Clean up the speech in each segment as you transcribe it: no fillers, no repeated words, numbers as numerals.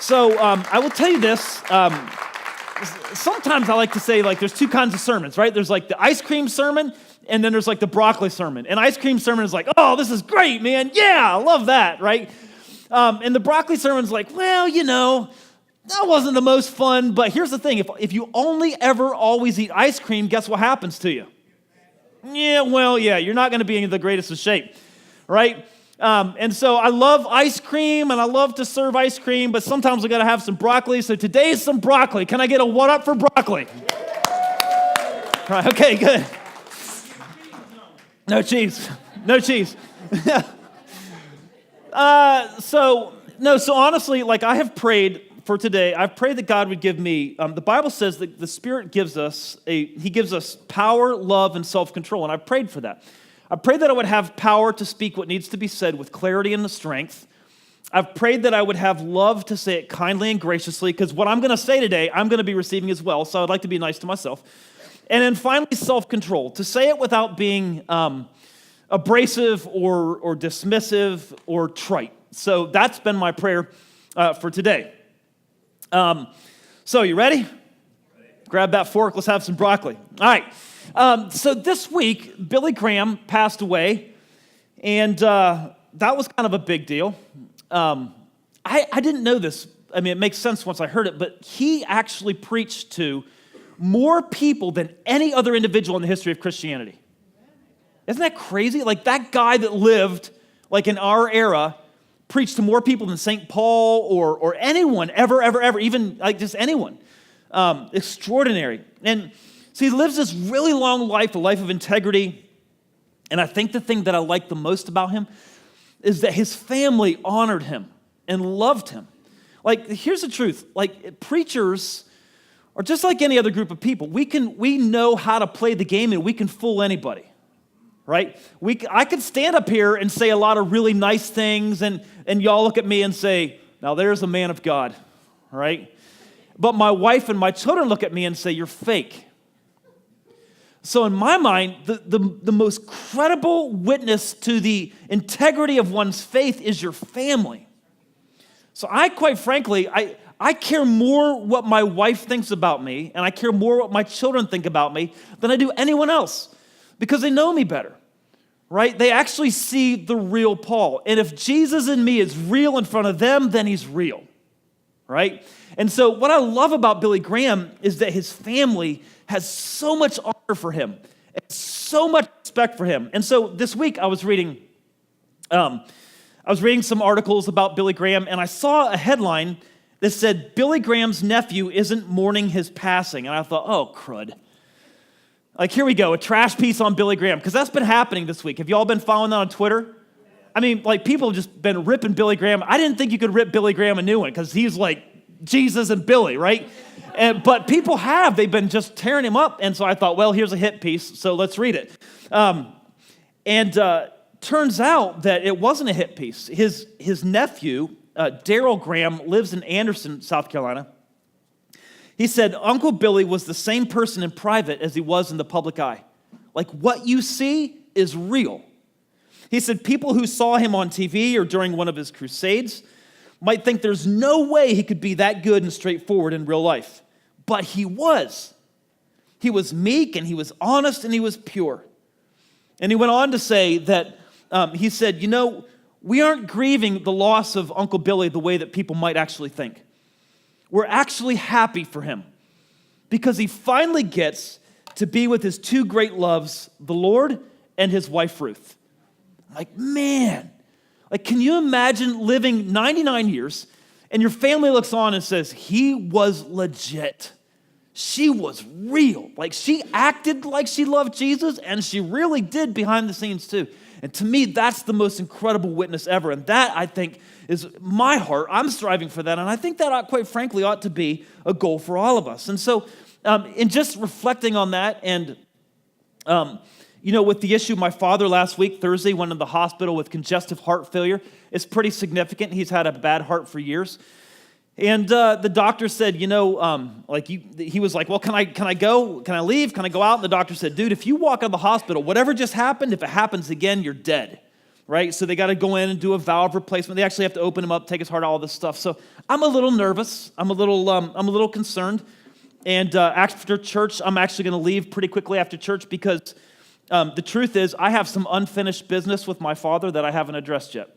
So I will tell you this. Sometimes I like to say, like, there's two kinds of sermons, right? There's like the ice cream sermon, and then there's like the broccoli sermon. And ice cream sermon is like, oh, this is great, man. Yeah, I love that, right? And the broccoli sermon's like, well, you know, that wasn't the most fun. But here's the thing. If you only ever always eat ice cream, guess what happens to you? Yeah, well, yeah, you're not going to be in the greatest of shape, right? And so I love ice cream, and I love to serve ice cream, but sometimes we got to have some broccoli. So today's some broccoli. Can I get a what up for broccoli? Right, okay, good. No cheese. No cheese. So honestly, like, I have prayed for today. I've prayed that God would give me, the Bible says that the Spirit gives us He gives us power, love, and self-control, and I prayed for that. I prayed that I would have power to speak what needs to be said with clarity and the strength. I've prayed that I would have love to say it kindly and graciously, because what I'm going to say today, I'm going to be receiving as well, so I'd like to be nice to myself. And then finally, self-control, to say it without being abrasive or dismissive or trite. So that's been my prayer for today. So you ready? Grab that fork, let's have some broccoli. All right. So this week, Billy Graham passed away, and that was kind of a big deal. I didn't know this. I mean, it makes sense once I heard it, but he actually preached to more people than any other individual in the history of Christianity. Isn't that crazy? Like, that guy that lived, like, in our era, preached to more people than St. Paul or anyone ever, even, like, just anyone. Extraordinary. And so he lives this really long life, a life of integrity. And I think the thing that I like the most about him is that his family honored him and loved him. Like, here's the truth. Like, preachers are just like any other group of people. We know how to play the game, and we can fool anybody, right? I could stand up here and say a lot of really nice things, and y'all look at me and say, now there's a man of God, right? But my wife and my children look at me and say, you're fake. So in my mind, the most credible witness to the integrity of one's faith is your family. So I, quite frankly, I care more what my wife thinks about me, and I care more what my children think about me than I do anyone else, because they know me better, right? They actually see the real Paul. And if Jesus in me is real in front of them, then he's real, right? And so what I love about Billy Graham is that his family has so much honor for him and so much respect for him. And so this week I was reading some articles about Billy Graham, and I saw a headline that said, Billy Graham's nephew isn't mourning his passing. And I thought, oh, crud. Like, here we go, a trash piece on Billy Graham, because that's been happening this week. Have you all been following that on Twitter? I mean, like, people have just been ripping Billy Graham. I didn't think you could rip Billy Graham a new one, because he's like Jesus and Billy, right? But people they've been just tearing him up. And so I thought, well, here's a hit piece, so let's read it. Turns out that it wasn't a hit piece. His nephew, Daryl Graham, lives in Anderson, South Carolina. He said, Uncle Billy was the same person in private as he was in the public eye. Like, what you see is real. He said people who saw him on TV or during one of his crusades might think there's no way he could be that good and straightforward in real life. But he was. He was meek, and he was honest, and he was pure. And he went on to say that, he said, you know, we aren't grieving the loss of Uncle Billy the way that people might actually think. We're actually happy for him because he finally gets to be with his two great loves, the Lord and his wife, Ruth. Like, man, like, can you imagine living 99 years and your family looks on and says, he was legit. She was real. Like, she acted like she loved Jesus, and she really did behind the scenes too. And to me, that's the most incredible witness ever. And that, I think, is my heart. I'm striving for that. And I think that, quite frankly, ought to be a goal for all of us. And so in just reflecting on that and, with the issue, my father last week, Thursday, went in the hospital with congestive heart failure. It's pretty significant. He's had a bad heart for years. And the doctor said, he was like, well, can I go? Can I leave? Can I go out? And the doctor said, dude, if you walk out of the hospital, whatever just happened, if it happens again, you're dead, right? So they got to go in and do a valve replacement. They actually have to open him up, take his heart out, all this stuff. So I'm a little nervous. I'm a little concerned. And after church, I'm actually going to leave pretty quickly after church because the truth is I have some unfinished business with my father that I haven't addressed yet.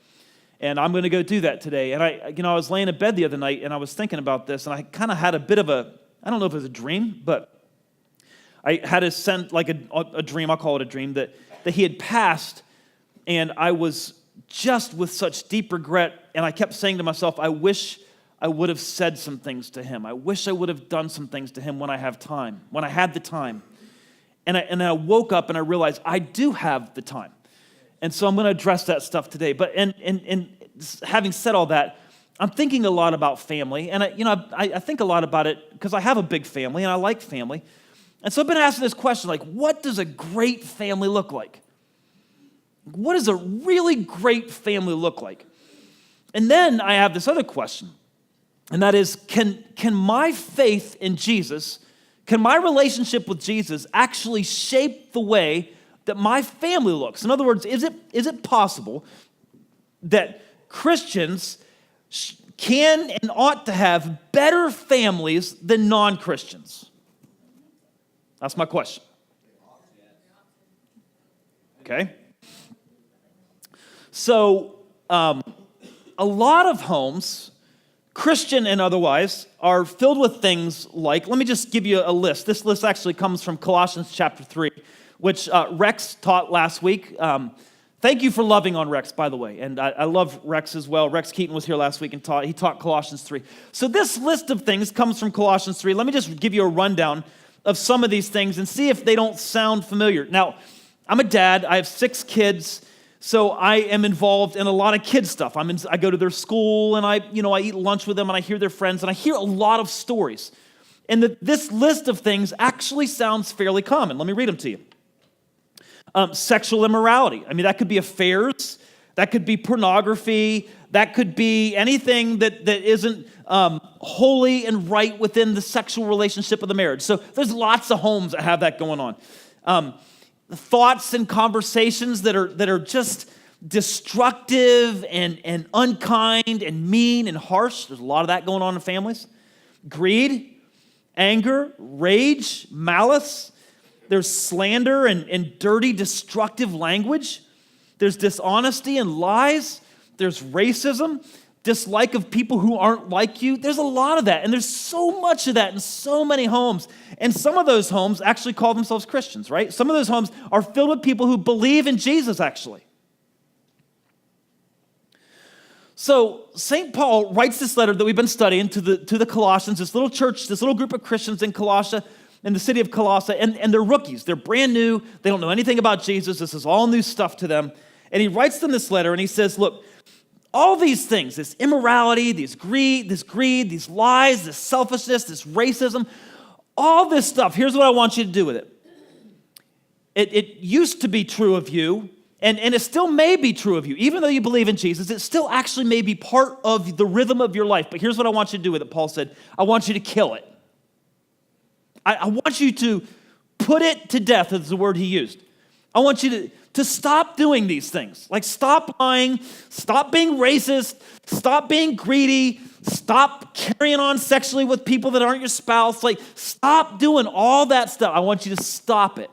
And I'm going to go do that today. And I was laying in bed the other night, and I was thinking about this, and I kind of had a bit of I don't know if it was a dream, but I had a dream, I'll call it a dream, that he had passed, and I was just with such deep regret, and I kept saying to myself, I wish I would have said some things to him. I wish I would have done some things to him when I had the time. And I woke up, and I realized I do have the time. And so I'm going to address that stuff today. But and having said all that, I'm thinking a lot about family. And I think a lot about it because I have a big family and I like family. And so I've been asking this question, like, what does a great family look like? What does a really great family look like? And then I have this other question, and that is, can my faith in Jesus, can my relationship with Jesus actually shape the way that my family looks? In other words, is it possible that Christians can and ought to have better families than non-Christians? That's my question. Okay? So, a lot of homes, Christian and otherwise, are filled with things like, let me just give you a list. This list actually comes from Colossians chapter 3. Which Rex taught last week. Thank you for loving on Rex, by the way. And I love Rex as well. Rex Keaton was here last week and he taught Colossians 3. So this list of things comes from Colossians 3. Let me just give you a rundown of some of these things and see if they don't sound familiar. Now, I'm a dad. I have 6 kids. So I am involved in a lot of kid stuff. I go to their school and I eat lunch with them and I hear their friends and I hear a lot of stories. And this list of things actually sounds fairly common. Let me read them to you. Sexual immorality. I mean, that could be affairs, that could be pornography, that could be anything that isn't holy and right within the sexual relationship of the marriage. So there's lots of homes that have that going on. Thoughts and conversations that are just destructive and unkind and mean and harsh. There's a lot of that going on in families. Greed, anger, rage, malice. There's slander and dirty, destructive language. There's dishonesty and lies. There's racism, dislike of people who aren't like you. There's a lot of that. And there's so much of that in so many homes. And some of those homes actually call themselves Christians, right? Some of those homes are filled with people who believe in Jesus, actually. So St. Paul writes this letter that we've been studying to the Colossians, this little church, this little group of Christians in Colossia, in the city of Colossae, and they're rookies. They're brand new. They don't know anything about Jesus. This is all new stuff to them. And he writes them this letter, and he says, look, all these things, this immorality, this greed, these lies, this selfishness, this racism, all this stuff, here's what I want you to do with it. It used to be true of you, and it still may be true of you. Even though you believe in Jesus, it still actually may be part of the rhythm of your life. But here's what I want you to do with it, Paul said. I want you to kill it. I want you to put it to death, is the word he used. I want you to stop doing these things. Like stop lying, stop being racist, stop being greedy, stop carrying on sexually with people that aren't your spouse. Like stop doing all that stuff. I want you to stop it.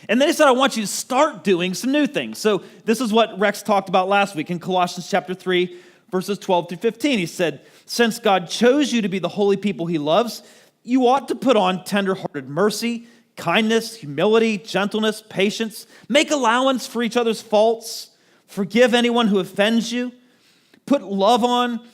And then he said, I want you to start doing some new things. So this is what Rex talked about last week in Colossians chapter 3, verses 12 through 15. He said, since God chose you to be the holy people he loves, you ought to put on tender-hearted mercy, kindness, humility, gentleness, patience. Make allowance for each other's faults. Forgive anyone who offends you. Put love on.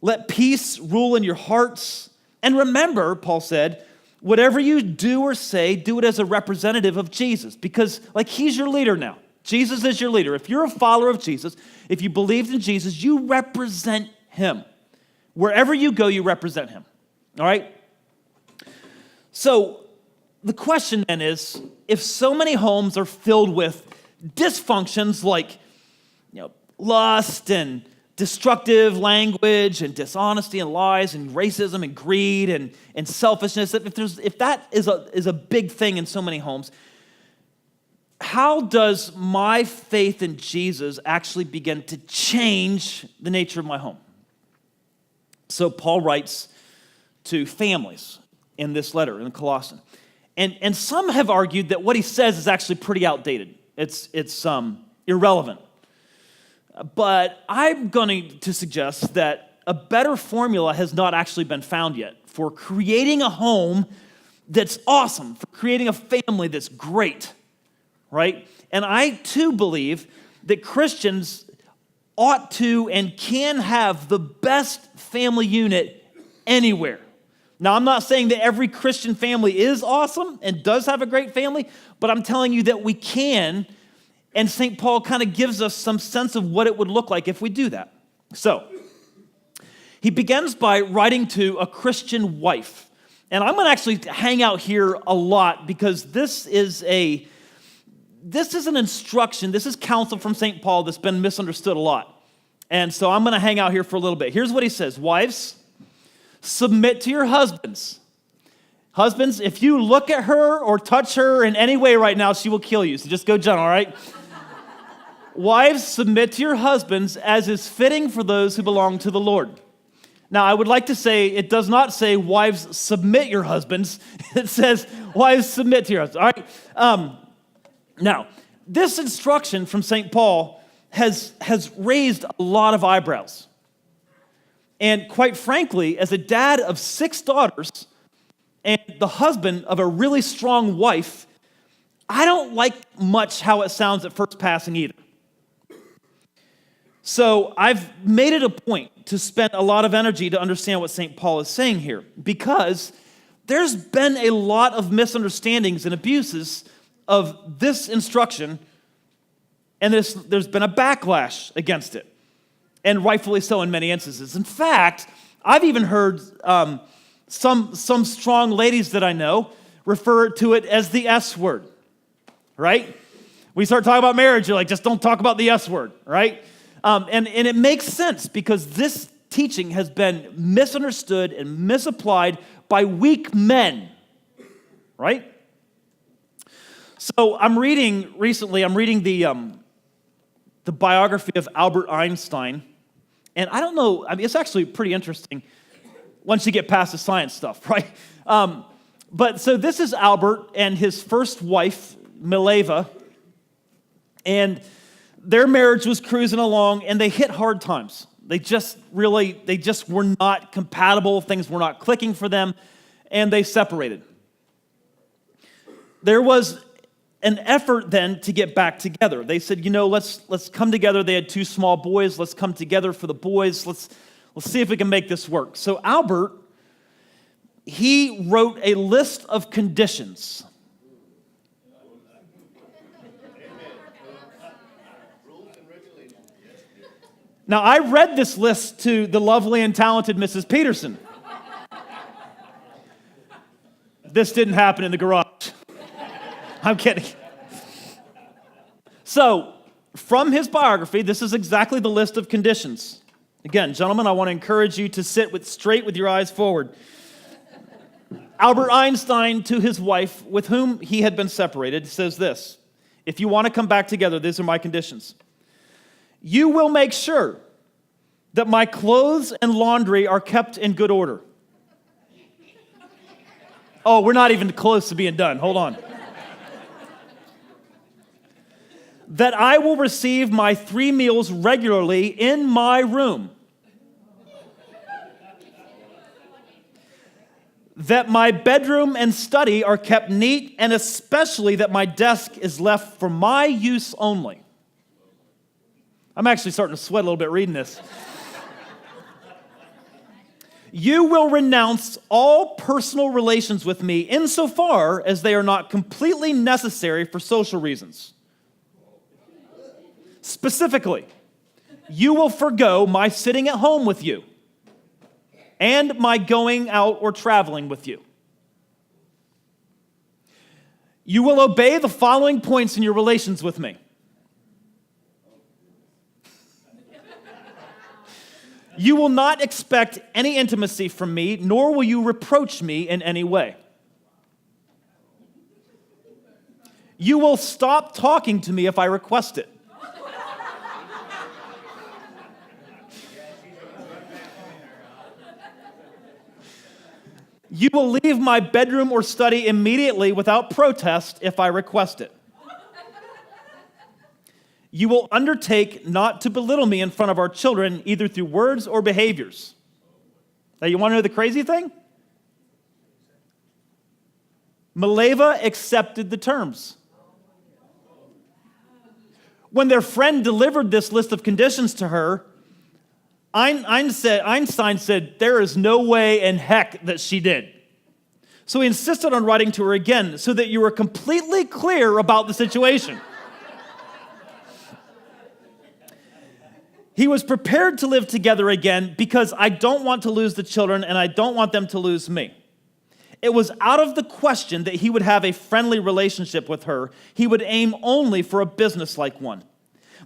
Let peace rule in your hearts. And remember, Paul said, whatever you do or say, do it as a representative of Jesus, because like he's your leader now. Jesus is your leader. If you're a follower of Jesus, if you believed in Jesus, you represent him. Wherever you go, you represent him. All right? So the question then is, if so many homes are filled with dysfunctions like, lust and destructive language and dishonesty and lies and racism and greed and selfishness, if that is a big thing in so many homes, how does my faith in Jesus actually begin to change the nature of my home? So Paul writes to families in this letter in Colossians. And some have argued that what he says is actually pretty outdated. It's irrelevant. But I'm going to suggest that a better formula has not actually been found yet for creating a home that's awesome, for creating a family that's great. Right? And I too believe that Christians ought to and can have the best family unit anywhere. Now, I'm not saying that every Christian family is awesome and does have a great family, but I'm telling you that we can, and St. Paul kind of gives us some sense of what it would look like if we do that. So, he begins by writing to a Christian wife. And I'm going to actually hang out here a lot because this is an instruction, this is counsel from St. Paul that's been misunderstood a lot. And so I'm going to hang out here for a little bit. Here's what he says. Wives, submit to your husbands. Husbands, if you look at her or touch her in any way right now, she will kill you. So just go gentle, all right? Wives, submit to your husbands as is fitting for those who belong to the Lord. Now, I would like to say, it does not say, wives, submit your husbands. It says, wives, submit to your husbands. All right? Now, this instruction from St. Paul has raised a lot of eyebrows. And quite frankly, as a dad of 6 daughters and the husband of a really strong wife, I don't like much how it sounds at first passing either. So I've made it a point to spend a lot of energy to understand what St. Paul is saying here, because there's been a lot of misunderstandings and abuses of this instruction, and there's been a backlash against it, and rightfully so in many instances. In fact, I've even heard some strong ladies that I know refer to it as the S word, right? We start talking about marriage, you're like, just don't talk about the S word, right? And it makes sense because this teaching has been misunderstood and misapplied by weak men, right? So I'm reading the biography of Albert Einstein, and I don't know, it's actually pretty interesting once you get past the science stuff, right? But so this is Albert and his first wife, Mileva, and their marriage was cruising along, and they hit hard times. They just were not compatible. Things were not clicking for them, and they separated. There was an effort then to get back together. They said, let's come together. They had 2 small boys. Let's come together for the boys. Let's see if we can make this work. So Albert, he wrote a list of conditions. Now, I read this list to the lovely and talented Mrs. Peterson. This didn't happen in the garage. I'm kidding. So, from his biography, this is exactly the list of conditions. Again, gentlemen, I want to encourage you to sit straight with your eyes forward. Albert Einstein, to his wife, with whom he had been separated, says this: if you want to come back together, these are my conditions. You will make sure that my clothes and laundry are kept in good order. Oh, we're not even close to being done. Hold on. That I will receive my 3 meals regularly in my room. That my bedroom and study are kept neat, and especially that my desk is left for my use only. I'm actually starting to sweat a little bit reading this. You will renounce all personal relations with me insofar as they are not completely necessary for social reasons. Specifically, you will forgo my sitting at home with you and my going out or traveling with you. You will obey the following points in your relations with me. You will not expect any intimacy from me, nor will you reproach me in any way. You will stop talking to me if I request it. You will leave my bedroom or study immediately without protest if I request it. You will undertake not to belittle me in front of our children, either through words or behaviors. Now, you want to know the crazy thing? Mileva accepted the terms. When their friend delivered this list of conditions to her, Einstein said, there is no way in heck that she did. So he insisted on writing to her again so that you were completely clear about the situation. He was prepared to live together again because I don't want to lose the children and I don't want them to lose me. It was out of the question that he would have a friendly relationship with her. He would aim only for a business-like one.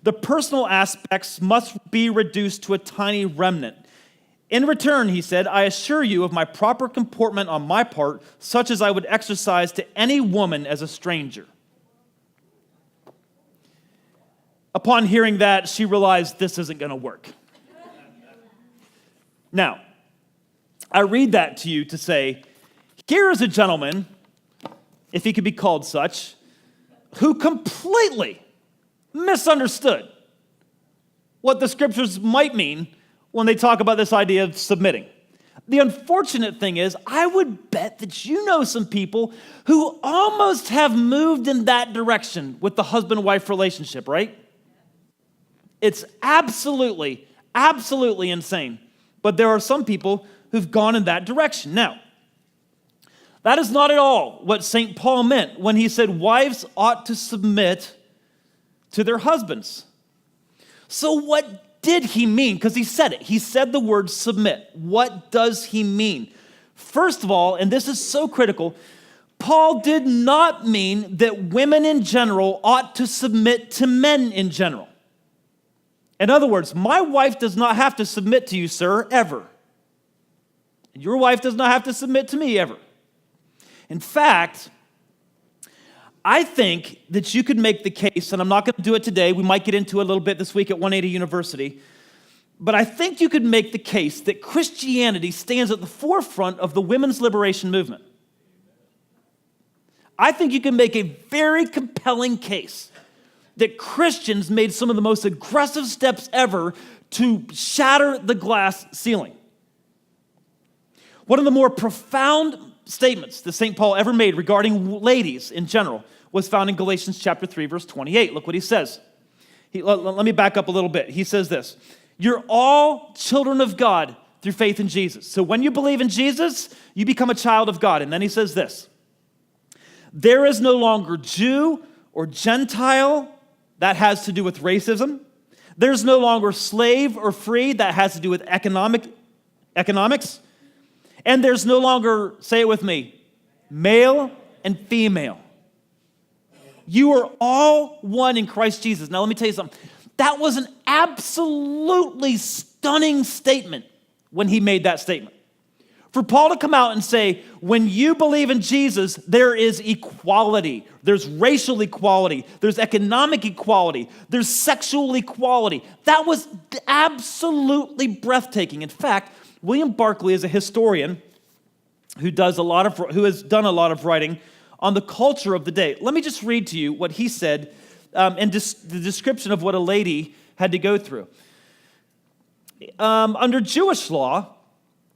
The personal aspects must be reduced to a tiny remnant. In return, he said, I assure you of my proper comportment on my part, such as I would exercise to any woman as a stranger. Upon hearing that, she realized this isn't going to work. Now, I read that to you to say, here is a gentleman, if he could be called such, who completely misunderstood what the scriptures might mean when they talk about this idea of submitting. The unfortunate thing is, I would bet that you know some people who almost have moved in that direction with the husband-wife relationship, right? It's absolutely, absolutely insane. But there are some people who've gone in that direction. Now, that is not at all what St. Paul meant when he said wives ought to submit to their husbands. So what did he mean? Because he said it. He said the word submit. What does he mean? First of all, and this is so critical, Paul did not mean that women in general ought to submit to men in general. In other words, my wife does not have to submit to you, sir, ever. And your wife does not have to submit to me ever. In fact, I think that you could make the case, and I'm not going to do it today, we might get into it a little bit this week at 180 University, but I think you could make the case that Christianity stands at the forefront of the women's liberation movement. I think you can make a very compelling case that Christians made some of the most aggressive steps ever to shatter the glass ceiling. One of the more profound statements that St. Paul ever made regarding ladies in general was found in Galatians chapter 3, verse 28. Look what he says. Let me back up a little bit. He says this, you're all children of God through faith in Jesus. So when you believe in Jesus, you become a child of God. And then he says this, there is no longer Jew or Gentile. That has to do with racism. There's no longer slave or free. That has to do with economics. And there's no longer, say it with me, male and female. You are all one in Christ Jesus. Now let me tell you something. That was an absolutely stunning statement when he made that statement. For Paul to come out and say, when you believe in Jesus, there is equality. There's racial equality. There's economic equality. There's sexual equality. That was absolutely breathtaking. In fact, William Barclay is a historian who has done a lot of writing on the culture of the day. Let me just read to you what he said and the description of what a lady had to go through. Under Jewish law,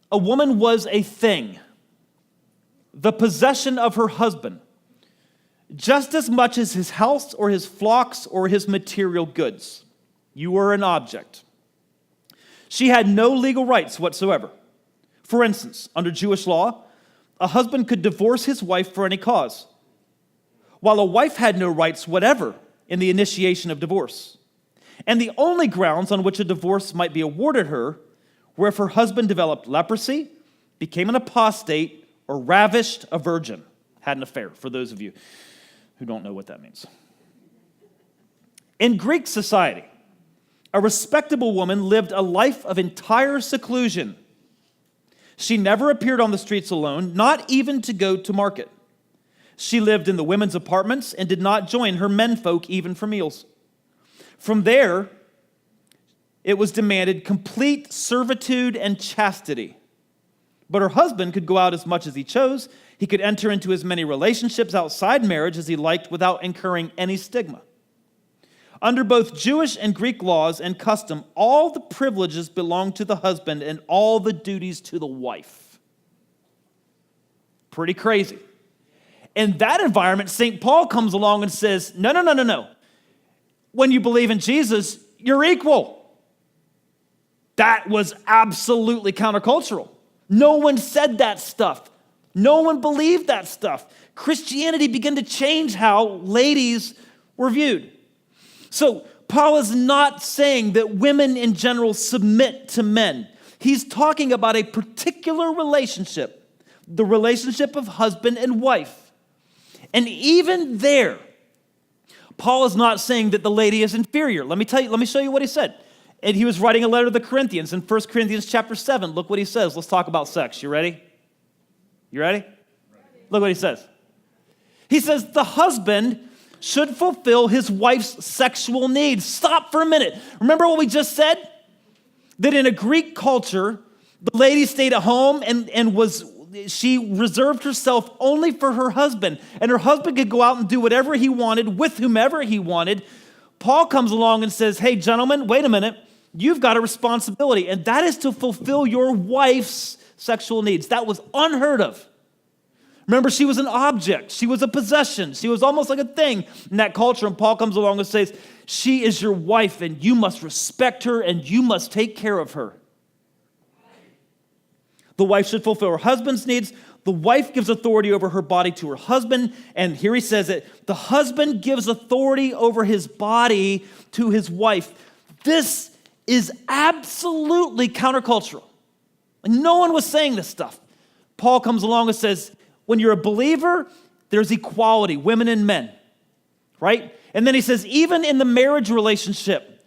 a woman was a thing, the possession of her husband, just as much as his house or his flocks or his material goods. You were an object. She had no legal rights whatsoever. For instance, under Jewish law, a husband could divorce his wife for any cause, while a wife had no rights whatever in the initiation of divorce. And the only grounds on which a divorce might be awarded her were if her husband developed leprosy, became an apostate, or ravished a virgin, had an affair, for those of you who don't know what that means. In Greek society, a respectable woman lived a life of entire seclusion. She never appeared on the streets alone, not even to go to market. She lived in the women's apartments and did not join her menfolk even for meals. From there, it was demanded complete servitude and chastity. But her husband could go out as much as he chose. He could enter into as many relationships outside marriage as he liked without incurring any stigma. Under both Jewish and Greek laws and custom, all the privileges belonged to the husband and all the duties to the wife. Pretty crazy. In that environment, St. Paul comes along and says, no. When you believe in Jesus, you're equal. That was absolutely countercultural. No one said that stuff. No one believed that stuff. Christianity began to change how ladies were viewed. So Paul is not saying that women in general submit to men. He's talking about a particular relationship, the relationship of husband and wife. And even there, Paul is not saying that the lady is inferior. Let me show you what he said. And he was writing a letter to the Corinthians in 1 Corinthians chapter 7. Look what he says. Let's talk about sex. You ready? You ready? Look what he says. He says, the husband should fulfill his wife's sexual needs. Stop for a minute. Remember what we just said? That in a Greek culture, the lady stayed at home and she reserved herself only for her husband. And her husband could go out and do whatever he wanted with whomever he wanted. Paul comes along and says, hey, gentlemen, wait a minute. You've got a responsibility, and that is to fulfill your wife's sexual needs. That was unheard of. Remember, she was an object. She was a possession. She was almost like a thing in that culture. And Paul comes along and says, she is your wife, and you must respect her, and you must take care of her. The wife should fulfill her husband's needs. The wife gives authority over her body to her husband. And here he says it, the husband gives authority over his body to his wife. This is absolutely countercultural. No one was saying this stuff. Paul comes along and says, when you're a believer, there's equality, women and men, right? And then he says, even in the marriage relationship,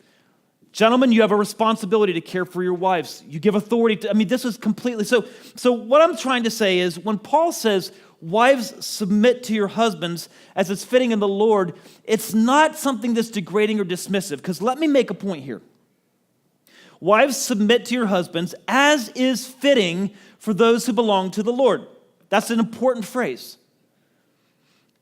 gentlemen, you have a responsibility to care for your wives. You give authority to, this is completely, so what I'm trying to say is when Paul says, wives, submit to your husbands as is fitting in the Lord, it's not something that's degrading or dismissive, because let me make a point here. Wives, submit to your husbands as is fitting for those who belong to the Lord. That's an important phrase.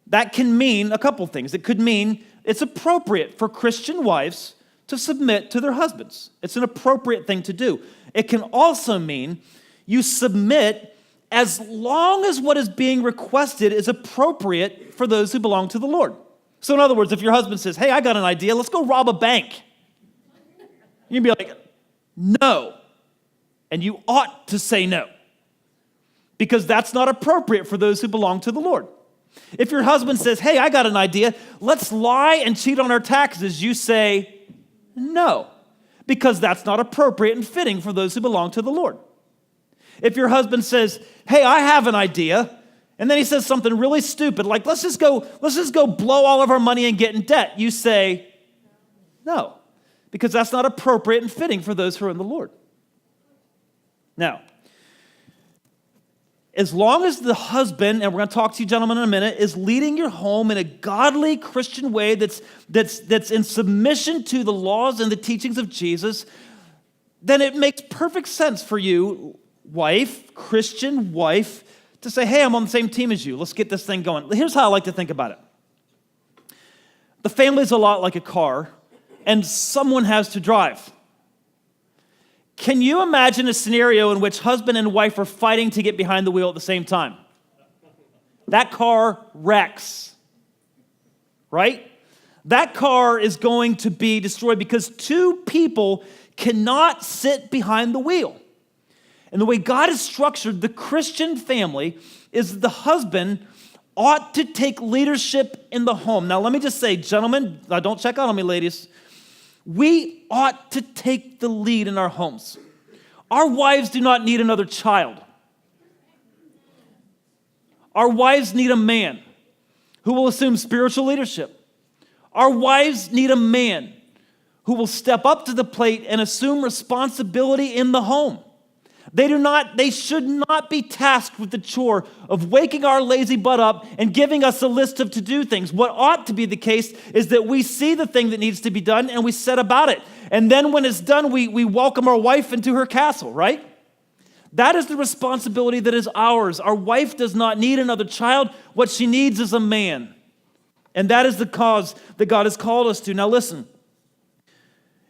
That can mean a couple things. It could mean it's appropriate for Christian wives to submit to their husbands. It's an appropriate thing to do. It can also mean you submit as long as what is being requested is appropriate for those who belong to the Lord. So in other words, if your husband says, hey, I got an idea, let's go rob a bank. You'd be like, no. And you ought to say no. Because that's not appropriate for those who belong to the Lord. If your husband says, hey, I got an idea, let's lie and cheat on our taxes, you say no. Because that's not appropriate and fitting for those who belong to the Lord. If your husband says, hey, I have an idea, and then he says something really stupid, like let's just go blow all of our money and get in debt, you say no. Because that's not appropriate and fitting for those who are in the Lord. Now, as long as the husband, and we're going to talk to you gentlemen in a minute, is leading your home in a godly Christian way that's in submission to the laws and the teachings of Jesus, then it makes perfect sense for you, wife, Christian wife, to say, hey, I'm on the same team as you. Let's get this thing going. Here's how I like to think about it. The family's a lot like a car, and someone has to drive. Can you imagine a scenario in which husband and wife are fighting to get behind the wheel at the same time? That car wrecks, right? That car is going to be destroyed because two people cannot sit behind the wheel. And the way God has structured the Christian family is the husband ought to take leadership in the home. Now, let me just say, gentlemen, don't check out on me, ladies. We ought to take the lead in our homes. Our wives do not need another child. Our wives need a man who will assume spiritual leadership. Our wives need a man who will step up to the plate and assume responsibility in the home. They should not be tasked with the chore of waking our lazy butt up and giving us a list of to-do things. What ought to be the case is that we see the thing that needs to be done and we set about it. And then when it's done, we welcome our wife into her castle, right? That is the responsibility that is ours. Our wife does not need another child. What she needs is a man. And that is the cause that God has called us to. Now listen,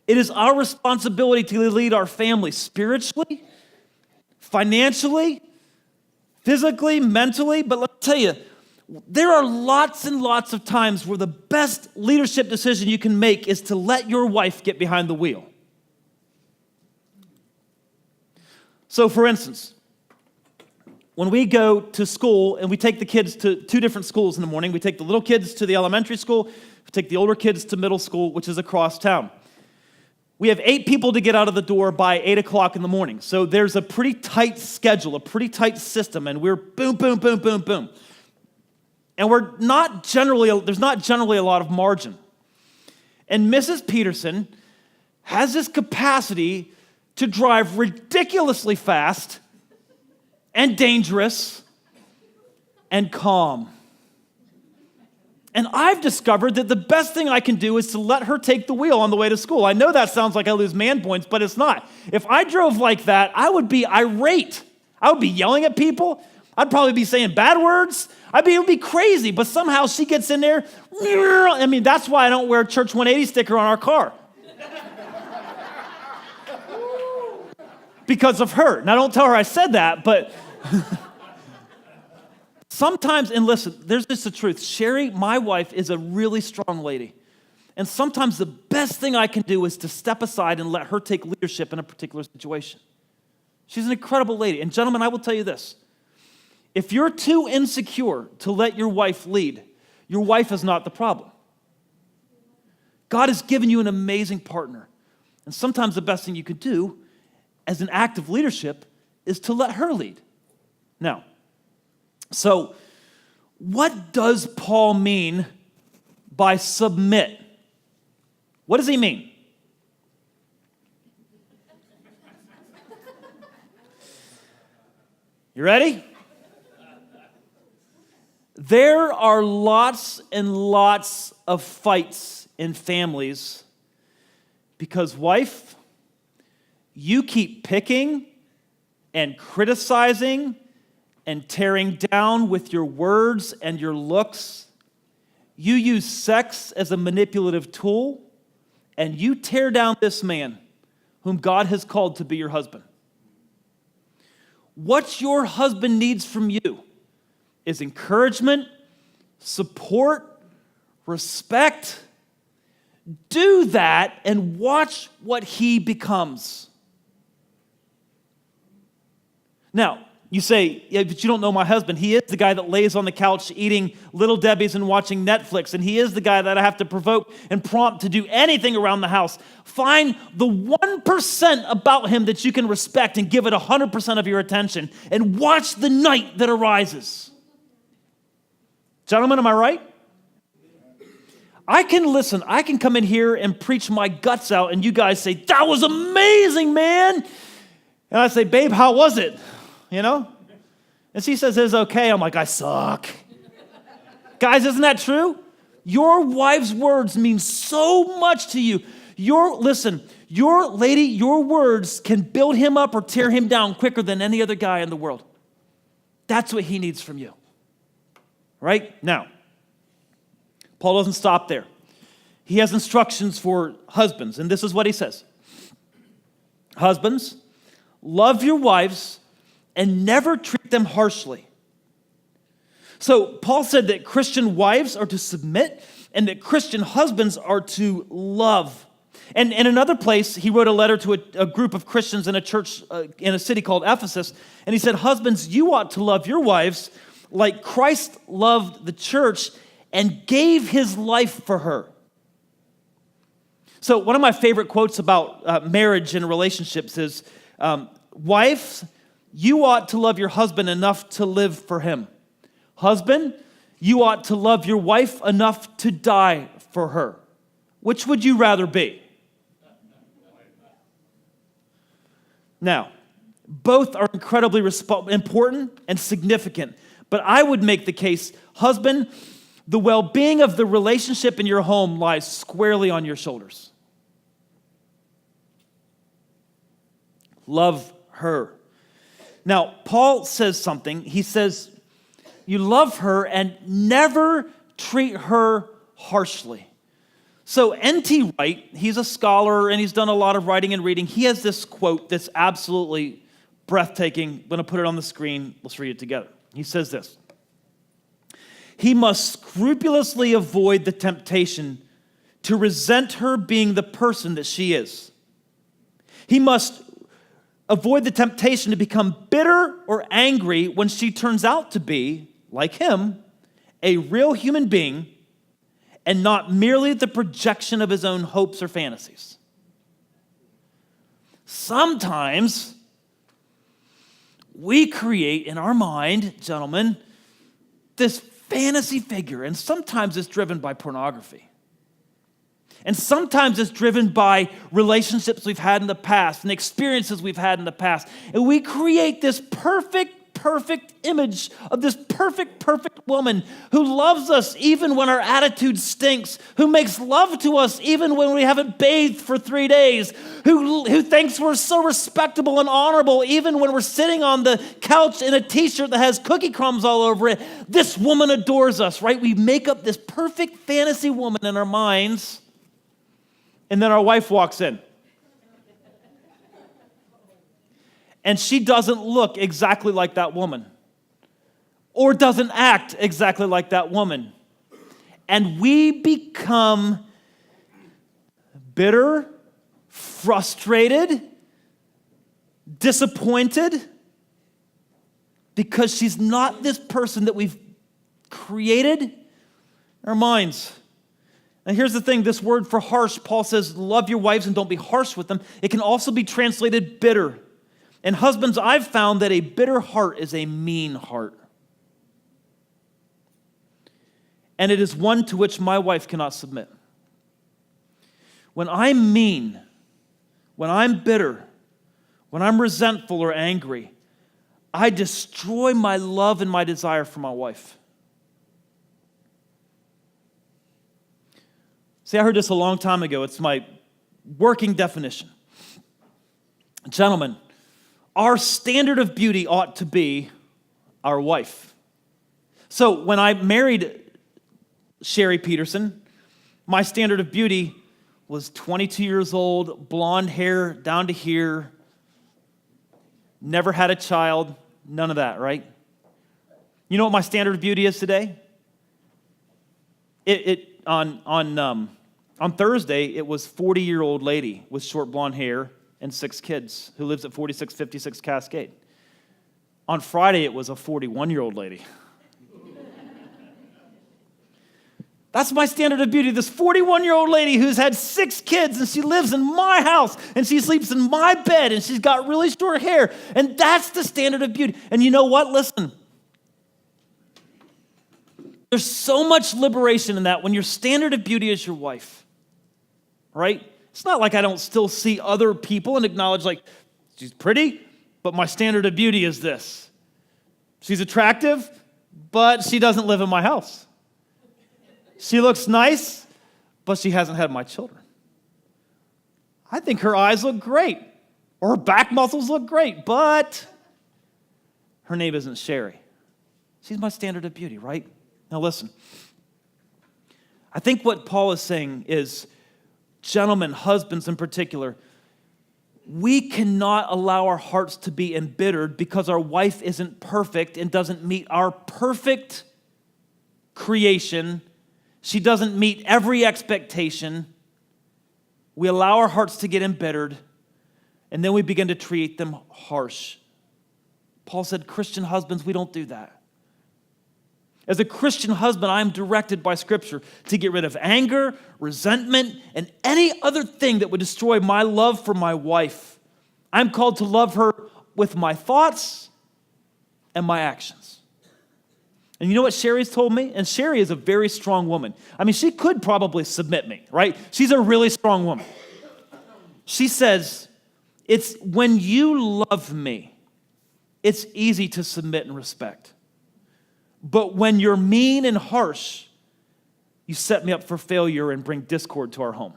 it is our responsibility to lead our family spiritually, financially, physically, mentally. But let me tell you, there are lots and lots of times where the best leadership decision you can make is to let your wife get behind the wheel. So for instance, when we go to school and we take the kids to two different schools in the morning, we take the little kids to the elementary school, we take the older kids to middle school, which is across town. We have 8 people to get out of the door by 8 o'clock in the morning. So there's a pretty tight schedule, a pretty tight system, and we're boom, boom, boom, boom, boom. And there's not generally a lot of margin. And Mrs. Peterson has this capacity to drive ridiculously fast and dangerous and calm. And I've discovered that the best thing I can do is to let her take the wheel on the way to school. I know that sounds like I lose man points, but it's not. If I drove like that, I would be irate. I would be yelling at people. I'd probably be saying bad words. It would be crazy, but somehow she gets in there. I mean, that's why I don't wear a Church 180 sticker on our car. Because of her. Now, don't tell her I said that, but sometimes, and listen, there's just the truth. Sherry, my wife, is a really strong lady. And sometimes the best thing I can do is to step aside and let her take leadership in a particular situation. She's an incredible lady. And gentlemen, I will tell you this. If you're too insecure to let your wife lead, your wife is not the problem. God has given you an amazing partner. And sometimes the best thing you could do as an act of leadership is to let her lead. Now, so what does Paul mean by submit? What does he mean? You ready? There are lots and lots of fights in families because, wife, you keep picking and criticizing and tearing down with your words and your looks. You use sex as a manipulative tool, and you tear down this man whom God has called to be your husband. What your husband needs from you is encouragement, support, respect. Do that and watch what he becomes. Now, you say, yeah, but you don't know my husband. He is the guy that lays on the couch eating Little Debbie's and watching Netflix, and he is the guy that I have to provoke and prompt to do anything around the house. Find the 1% about him that you can respect and give it 100% of your attention, and watch the night that arises. Gentlemen, am I right? I can come in here and preach my guts out, and you guys say, that was amazing, man. And I say, babe, how was it? You know? And she says, it's okay. I'm like, I suck. Guys, isn't that true? Your wife's words mean so much to you. Your words can build him up or tear him down quicker than any other guy in the world. That's what he needs from you. Right? Now, Paul doesn't stop there. He has instructions for husbands, and this is what he says. Husbands, love your wives and never treat them harshly. So Paul said that Christian wives are to submit and that Christian husbands are to love. And in another place, he wrote a letter to a group of Christians in a church in a city called Ephesus. And he said, husbands, you ought to love your wives like Christ loved the church and gave his life for her. So one of my favorite quotes about marriage and relationships is, wives, you ought to love your husband enough to live for him. Husband, you ought to love your wife enough to die for her. Which would you rather be? Now, both are incredibly important and significant, but I would make the case, husband, the well-being of the relationship in your home lies squarely on your shoulders. Love her. Now, Paul says something. He says, you love her and never treat her harshly. So N.T. Wright, he's a scholar and he's done a lot of writing and reading. He has this quote that's absolutely breathtaking. I'm going to put it on the screen. Let's read it together. He says this. He must scrupulously avoid the temptation to resent her being the person that she is. He must avoid the temptation to become bitter or angry when she turns out to be, like him, a real human being and not merely the projection of his own hopes or fantasies. Sometimes we create in our mind, gentlemen, this fantasy figure, and sometimes it's driven by pornography. And sometimes it's driven by relationships we've had in the past and experiences we've had in the past. And we create this perfect image of this perfect woman who loves us even when our attitude stinks, who makes love to us even when we haven't bathed for 3 days, who thinks we're so respectable and honorable even when we're sitting on the couch in a t-shirt that has cookie crumbs all over it. This woman adores us, right? We make up this perfect fantasy woman in our minds, and then our wife walks in. And she doesn't look exactly like that woman, or doesn't act exactly like that woman. And we become bitter, frustrated, disappointed, because she's not this person that we've created in our minds. Now here's the thing, this word for harsh, Paul says, love your wives and don't be harsh with them. It can also be translated bitter. And husbands, I've found that a bitter heart is a mean heart. And it is one to which my wife cannot submit. When I'm mean, when I'm bitter, when I'm resentful or angry, I destroy my love and my desire for my wife. See, I heard this a long time ago. It's my working definition. Gentlemen, our standard of beauty ought to be our wife. So when I married Sherry Peterson, my standard of beauty was 22 years old, blonde hair down to here, never had a child, none of that, right? You know what my standard of beauty is today? On Thursday, it was 40-year-old lady with short blonde hair and 6 kids who lives at 4656 Cascade. On Friday, it was a 41-year-old lady. That's my standard of beauty, this 41-year-old lady who's had 6 kids, and she lives in my house, and she sleeps in my bed, and she's got really short hair, and that's the standard of beauty. And you know what? Listen. There's so much liberation in that when your standard of beauty is your wife, right? It's not like I don't still see other people and acknowledge, like, she's pretty, but my standard of beauty is this. She's attractive, but she doesn't live in my house. She looks nice, but she hasn't had my children. I think her eyes look great, or her back muscles look great, but her name isn't Sherry. She's my standard of beauty, right? Now listen, I think what Paul is saying is, gentlemen, husbands in particular, we cannot allow our hearts to be embittered because our wife isn't perfect and doesn't meet our perfect creation. She doesn't meet every expectation. we allow our hearts to get embittered, and then we begin to treat them harsh. Paul said, Christian husbands, we don't do that. As a Christian husband, I am directed by Scripture to get rid of anger, resentment, and any other thing that would destroy my love for my wife. I'm called to love her with my thoughts and my actions. And you know what Sherry's told me? And Sherry is a very strong woman. I mean, she could probably submit me, right? She's a really strong woman. She says, it's when you love me, it's easy to submit and respect. But when you're mean and harsh, you set me up for failure and bring discord to our home.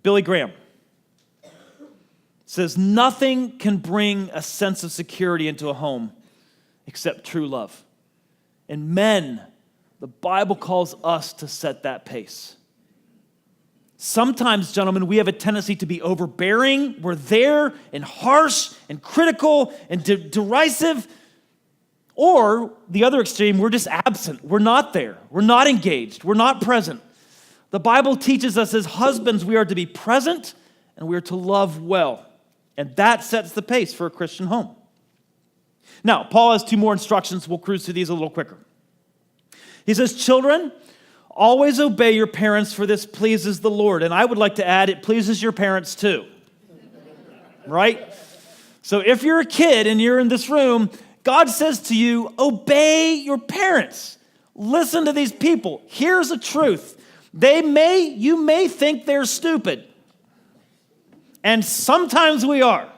Billy Graham says, nothing can bring a sense of security into a home except true love. And men, the Bible calls us to set that pace. Sometimes, gentlemen, we have a tendency to be overbearing. We're there and harsh and critical and derisive. Or the other extreme, we're just absent. We're not there. We're not engaged. We're not present. The Bible teaches us as husbands we are to be present and we are to love well. And that sets the pace for a Christian home. Now, Paul has two more instructions. We'll cruise through these a little quicker. He says, children, always obey your parents, for this pleases the Lord. And I would like to add, it pleases your parents too. Right? So if you're a kid and you're in this room, God says to you, obey your parents. Listen to these people. Here's the truth. You may think they're stupid. And sometimes we are.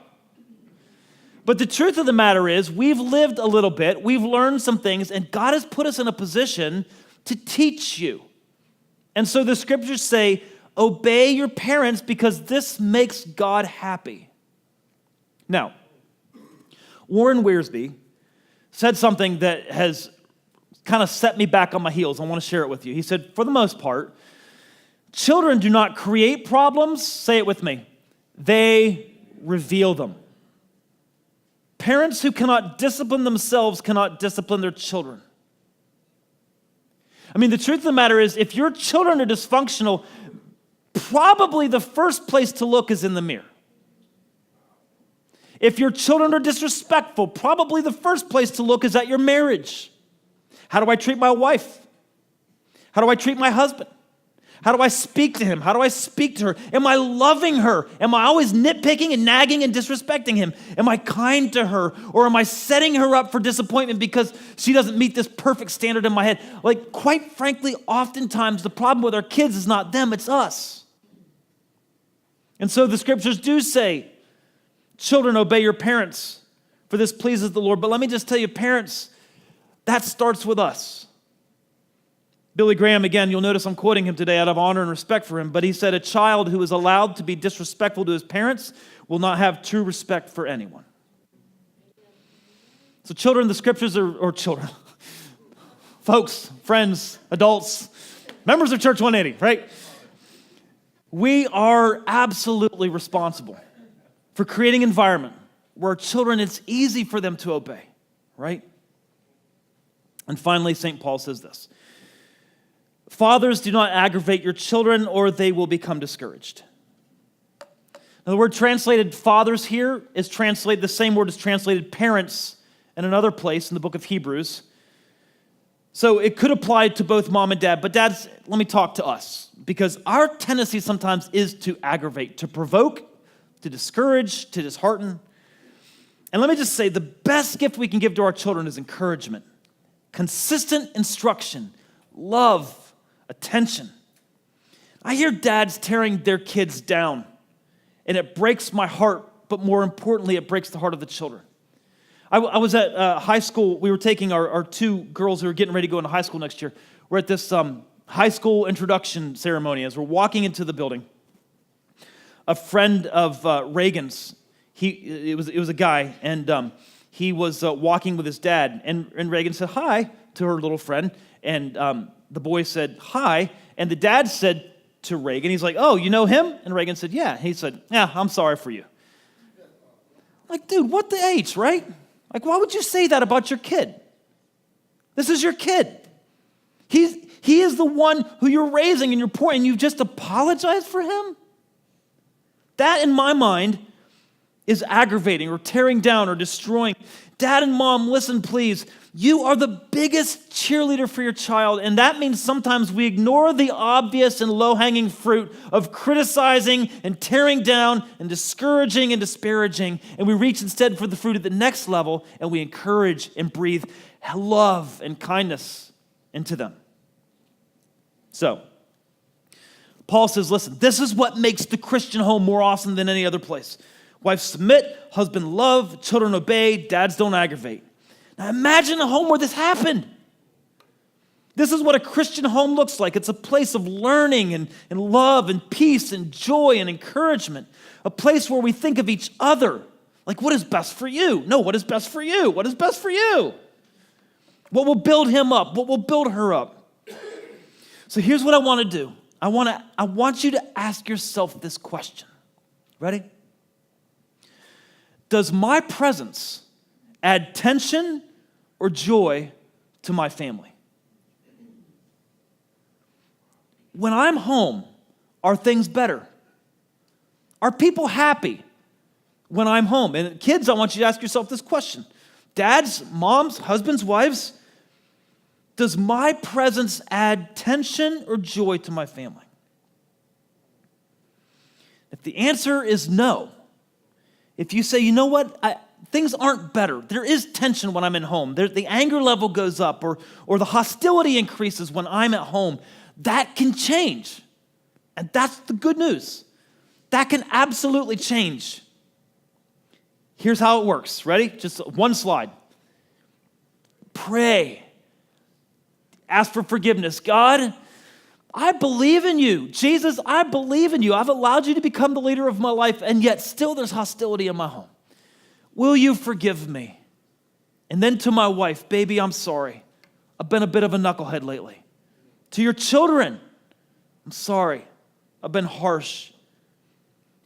But the truth of the matter is, we've lived a little bit, we've learned some things, and God has put us in a position to teach you. And so the scriptures say, obey your parents because this makes God happy. Now, Warren Wiersbe said something that has kind of set me back on my heels. I want to share it with you. He said, for the most part, children do not create problems. Say it with me. They reveal them. Parents who cannot discipline themselves cannot discipline their children. I mean, the truth of the matter is, if your children are dysfunctional, probably the first place to look is in the mirror. If your children are disrespectful, probably the first place to look is at your marriage. How do I treat my wife? How do I treat my husband? How do I speak to him? How do I speak to her? Am I loving her? Am I always nitpicking and nagging and disrespecting him? Am I kind to her? Or am I setting her up for disappointment because she doesn't meet this perfect standard in my head? Like, quite frankly, oftentimes the problem with our kids is not them, it's us. And so the scriptures do say, children, obey your parents, for this pleases the Lord. But let me just tell you, parents, that starts with us. Billy Graham, again, you'll notice I'm quoting him today out of honor and respect for him, but he said, a child who is allowed to be disrespectful to his parents will not have true respect for anyone. So children, the scriptures or children, folks, friends, adults, members of Church 180, right? We are absolutely responsible for creating an environment where children, it's easy for them to obey, right? And finally, St. Paul says this. Fathers, do not aggravate your children, or they will become discouraged. Now, the word translated fathers here is translated, the same word is translated parents in another place in the book of Hebrews. So it could apply to both mom and dad, but dads, let me talk to us, because our tendency sometimes is to aggravate, to provoke, to discourage, to dishearten. And let me just say, the best gift we can give to our children is encouragement, consistent instruction, love, attention. I hear dads tearing their kids down, and it breaks my heart, but more importantly, it breaks the heart of the children. I was at high school. We were taking our two girls who were getting ready to go into high school next year. We're at this high school introduction ceremony. As we're walking into the building, a friend of Reagan's, it was a guy, and he was walking with his dad, and Reagan said hi to her little friend, and the boy said, hi, and the dad said to Reagan, he's like, oh, you know him? And Reagan said, yeah. He said, yeah, I'm sorry for you. Like, dude, what the H, right? Like, why would you say that about your kid? This is your kid. He is the one who you're raising and you're poor, and you've just apologized for him? That, in my mind, is aggravating or tearing down or destroying. Dad and mom, listen, please. You are the biggest cheerleader for your child, and that means sometimes we ignore the obvious and low-hanging fruit of criticizing and tearing down and discouraging and disparaging, and we reach instead for the fruit at the next level, and we encourage and breathe love and kindness into them. So, Paul says, listen, this is what makes the Christian home more awesome than any other place. Wives submit, husband love, children obey, dads don't aggravate. Now imagine a home where this happened. This is what a Christian home looks like. It's a place of learning and love and peace and joy and encouragement. A place where we think of each other. Like, what is best for you? No, what is best for you? What is best for you? What will build him up? What will build her up? So here's what I want to do. I want you to ask yourself this question. Ready? Does my presence add tension or joy to my family? When I'm home, are things better? Are people happy when I'm home? And kids, I want you to ask yourself this question. Dads, moms, husbands, wives, does my presence add tension or joy to my family? If the answer is no, if you say, you know what, things aren't better. There is tension when I'm at home. The anger level goes up or the hostility increases when I'm at home. That can change. And that's the good news. That can absolutely change. Here's how it works. Ready? Just one slide. Pray. Ask for forgiveness. God, I believe in you. Jesus, I believe in you. I've allowed you to become the leader of my life, and yet still there's hostility in my home. Will you forgive me? And then to my wife, baby, I'm sorry. I've been a bit of a knucklehead lately. To your children, I'm sorry. I've been harsh.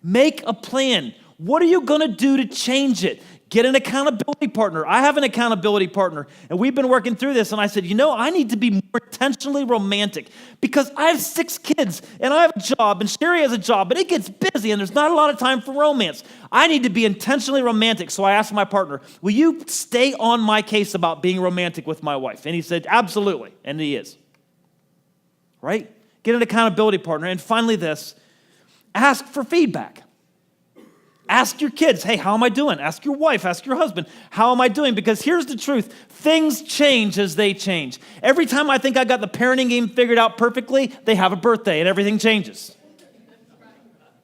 Make a plan. What are you going to do to change it? Get an accountability partner. I have an accountability partner, and we've been working through this, and I said, I need to be more intentionally romantic because I have 6 kids, and I have a job, and Sherry has a job, but it gets busy, and there's not a lot of time for romance. I need to be intentionally romantic, so I asked my partner, will you stay on my case about being romantic with my wife? And he said, absolutely, and he is. Right? Get an accountability partner, and finally this, ask for feedback. Ask your kids, hey, how am I doing? Ask your wife, ask your husband, how am I doing? Because here's the truth, things change as they change. Every time I think I got the parenting game figured out perfectly, they have a birthday and everything changes.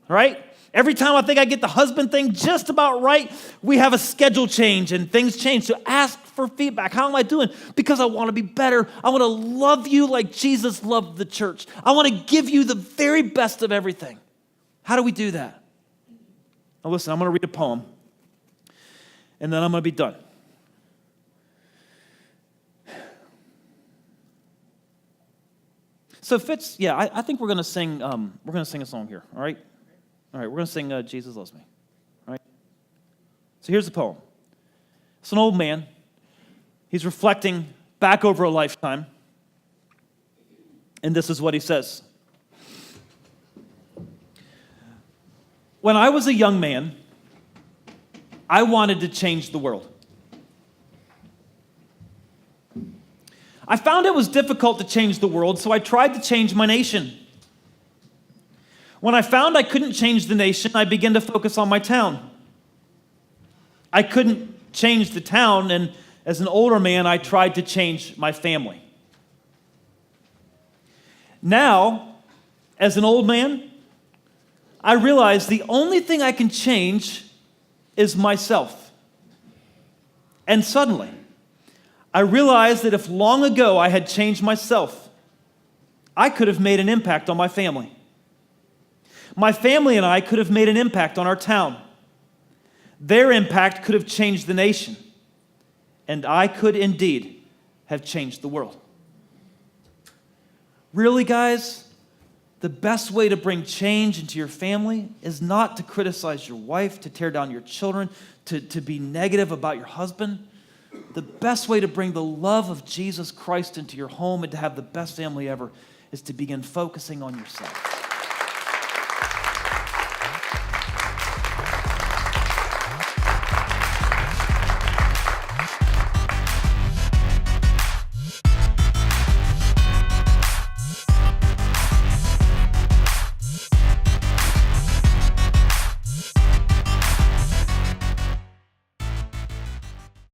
Right? Every time I think I get the husband thing just about right, we have a schedule change and things change. So ask for feedback. How am I doing? Because I want to be better. I want to love you like Jesus loved the church. I want to give you the very best of everything. How do we do that? Now listen, I'm going to read a poem, and then I'm going to be done. So Fitz, I think we're going to sing a song here, all right? All right, we're going to sing Jesus Loves Me, all right? So here's the poem. It's an old man. He's reflecting back over a lifetime, and this is what he says. When I was a young man, I wanted to change the world. I found it was difficult to change the world, so I tried to change my nation. When I found I couldn't change the nation, I began to focus on my town. I couldn't change the town, and as an older man, I tried to change my family. Now, as an old man, I realize the only thing I can change is myself. And suddenly, I realized that if long ago I had changed myself, I could have made an impact on my family. My family and I could have made an impact on our town. Their impact could have changed the nation. And I could indeed have changed the world. Really, guys? The best way to bring change into your family is not to criticize your wife, to tear down your children, to be negative about your husband. the best way to bring the love of Jesus Christ into your home and to have the best family ever is to begin focusing on yourself.